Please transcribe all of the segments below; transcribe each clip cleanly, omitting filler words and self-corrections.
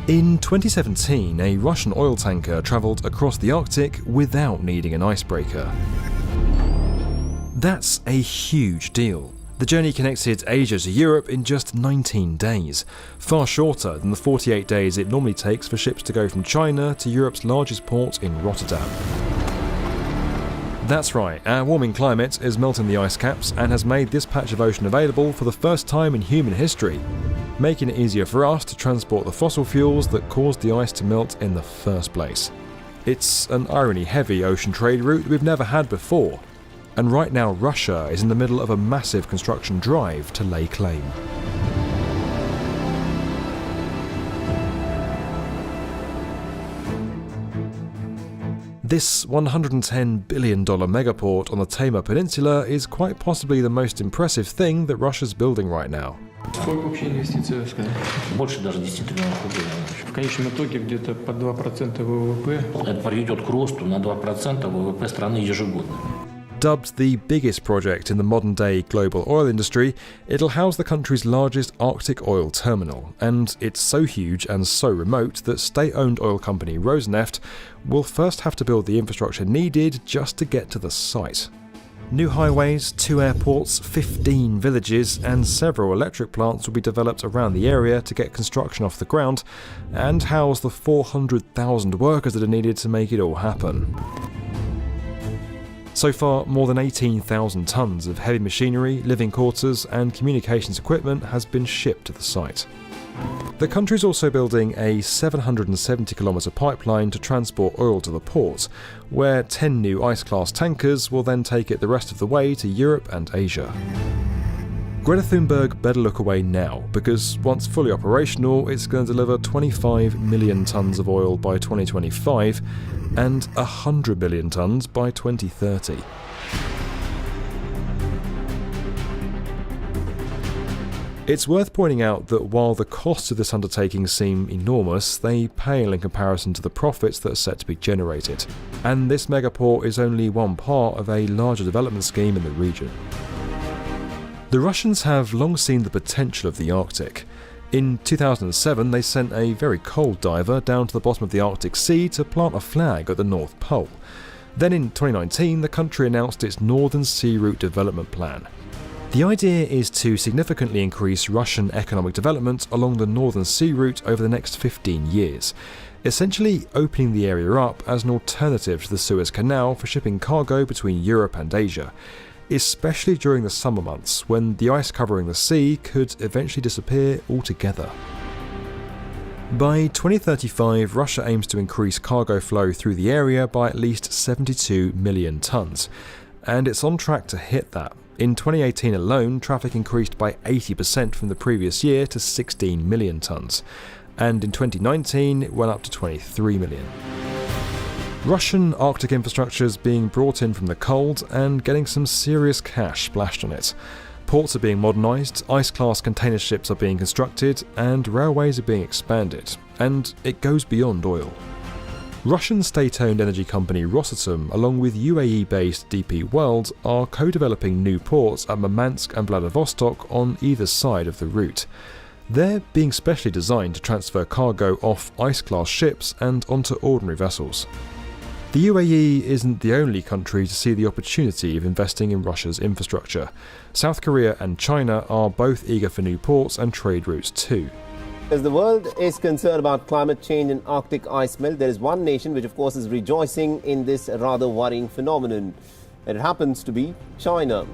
In 2017, a Russian oil tanker travelled across the Arctic without needing an icebreaker. That's a huge deal. The journey connected Asia to Europe in just 19 days, far shorter than the 48 days it normally takes for ships to go from China to Europe's largest port in Rotterdam. That's right, our warming climate is melting the ice caps and has made this patch of ocean available for the first time in human history, making it easier for us to transport the fossil fuels that caused the ice to melt in the first place. It's an irony-heavy ocean trade route we've never had before, and right now Russia is in the middle of a massive construction drive to lay claim. This $110 billion megaport on the Taymyr Peninsula is quite possibly the most impressive thing that Russia's building right now. Сколько вообще инвестиций сказать? Больше даже 10 триллионов рублей. В конечном итоге где-то по 2% ВВП. Это приведет к росту на 2% ВВП страны ежегодно. Dubbed the biggest project in the modern-day global oil industry, it'll house the country's largest Arctic oil terminal, and it's so huge and so remote that state-owned oil company Rosneft will first have to build the infrastructure needed just to get to the site. New highways, 2 airports, 15 villages, and several electric plants will be developed around the area to get construction off the ground and house the 400,000 workers that are needed to make it all happen. So far, more than 18,000 tonnes of heavy machinery, living quarters, and communications equipment has been shipped to the site. The country's also building a 770-kilometre pipeline to transport oil to the port, where 10 new ice-class tankers will then take it the rest of the way to Europe and Asia. Greta Thunberg better look away now, because once fully operational, it's going to deliver 25 million tonnes of oil by 2025 and 100 million tonnes by 2030. It's worth pointing out that while the costs of this undertaking seem enormous, they pale in comparison to the profits that are set to be generated. And this megaport is only one part of a larger development scheme in the region. The Russians have long seen the potential of the Arctic. In 2007, they sent a very cold diver down to the bottom of the Arctic Sea to plant a flag at the North Pole. Then in 2019, the country announced its Northern Sea Route Development Plan. The idea is to significantly increase Russian economic development along the Northern Sea Route over the next 15 years, essentially opening the area up as an alternative to the Suez Canal for shipping cargo between Europe and Asia, especially during the summer months when the ice covering the sea could eventually disappear altogether. By 2035, Russia aims to increase cargo flow through the area by at least 72 million tonnes, and it's on track to hit that. In 2018 alone, traffic increased by 80% from the previous year to 16 million tonnes, and in 2019 it went up to 23 million. Russian Arctic infrastructure is being brought in from the cold and getting some serious cash splashed on it. Ports are being modernised, ice-class container ships are being constructed, and railways are being expanded. And it goes beyond oil. Russian state-owned energy company Rosatom, along with UAE-based DP World, are co-developing new ports at Murmansk and Vladivostok on either side of the route. They're being specially designed to transfer cargo off ice-class ships and onto ordinary vessels. The UAE isn't the only country to see the opportunity of investing in Russia's infrastructure. South Korea and China are both eager for new ports and trade routes too. As the world is concerned about climate change and Arctic ice melt, there is one nation which of course is rejoicing in this rather worrying phenomenon. And it happens to be China.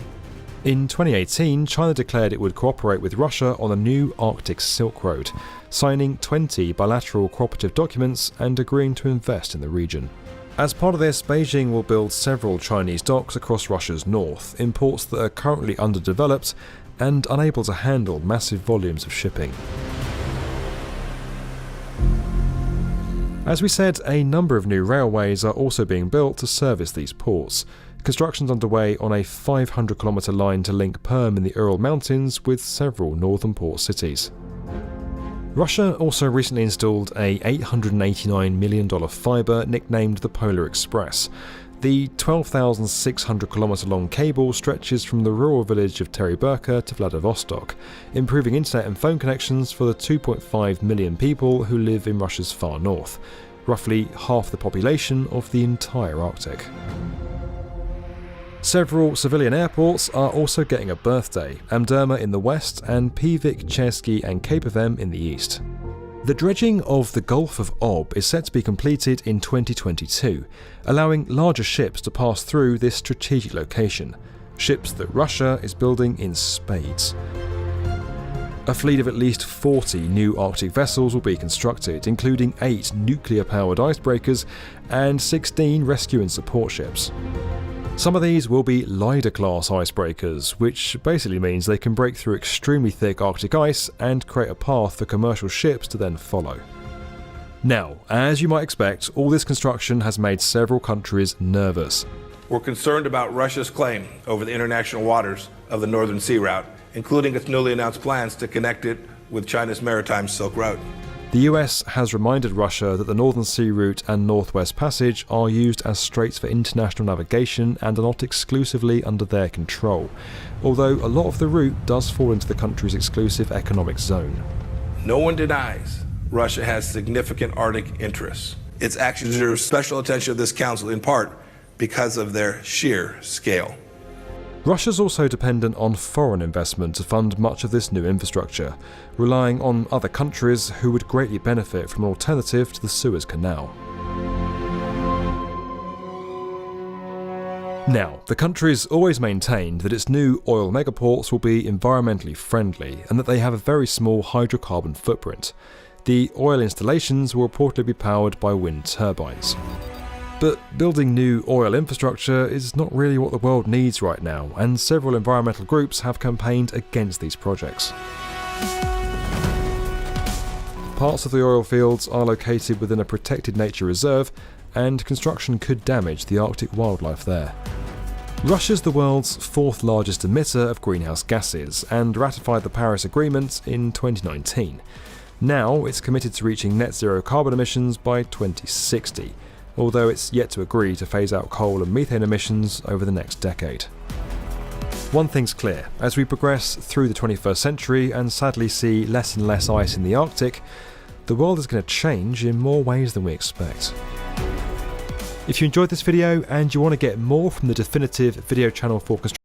In 2018, China declared it would cooperate with Russia on a new Arctic Silk Road, signing 20 bilateral cooperative documents and agreeing to invest in the region. As part of this, Beijing will build several Chinese docks across Russia's north, in ports that are currently underdeveloped and unable to handle massive volumes of shipping. As we said, a number of new railways are also being built to service these ports. Construction's underway on a 500-kilometre line to link Perm in the Ural Mountains with several northern port cities. Russia also recently installed a $889 million fibre nicknamed the Polar Express. The 12,600-kilometre long cable stretches from the rural village of Teriburka to Vladivostok, improving internet and phone connections for the 2.5 million people who live in Russia's far north, roughly half the population of the entire Arctic. Several civilian airports are also getting a birthday, Amderma in the west and Pivik, Chersky and Kpavem in the east. The dredging of the Gulf of Ob is set to be completed in 2022, allowing larger ships to pass through this strategic location, ships that Russia is building in spades. A fleet of at least 40 new Arctic vessels will be constructed, including 8 nuclear-powered icebreakers and 16 rescue and support ships. Some of these will be Leida-class icebreakers, which basically means they can break through extremely thick Arctic ice and create a path for commercial ships to then follow. Now, as you might expect, all this construction has made several countries nervous. We're concerned about Russia's claim over the international waters of the Northern Sea Route, including its newly announced plans to connect it with China's maritime Silk Road. The US has reminded Russia that the Northern Sea Route and Northwest Passage are used as straits for international navigation and are not exclusively under their control, although a lot of the route does fall into the country's exclusive economic zone. No one denies Russia has significant Arctic interests. Its actions deserve special attention of this Council, in part because of their sheer scale. Russia's also dependent on foreign investment to fund much of this new infrastructure, relying on other countries who would greatly benefit from an alternative to the Suez Canal. Now, the country's always maintained that its new oil megaports will be environmentally friendly and that they have a very small hydrocarbon footprint. The oil installations will reportedly be powered by wind turbines. But building new oil infrastructure is not really what the world needs right now, and several environmental groups have campaigned against these projects. Parts of the oil fields are located within a protected nature reserve, and construction could damage the Arctic wildlife there. Russia's the world's 4th largest emitter of greenhouse gases and ratified the Paris Agreement in 2019. Now it's committed to reaching net zero carbon emissions by 2060. Although it's yet to agree to phase out coal and methane emissions over the next decade. One thing's clear, as we progress through the 21st century and sadly see less and less ice in the Arctic, the world is going to change in more ways than we expect. If you enjoyed this video and you want to get more from the definitive video channel for construction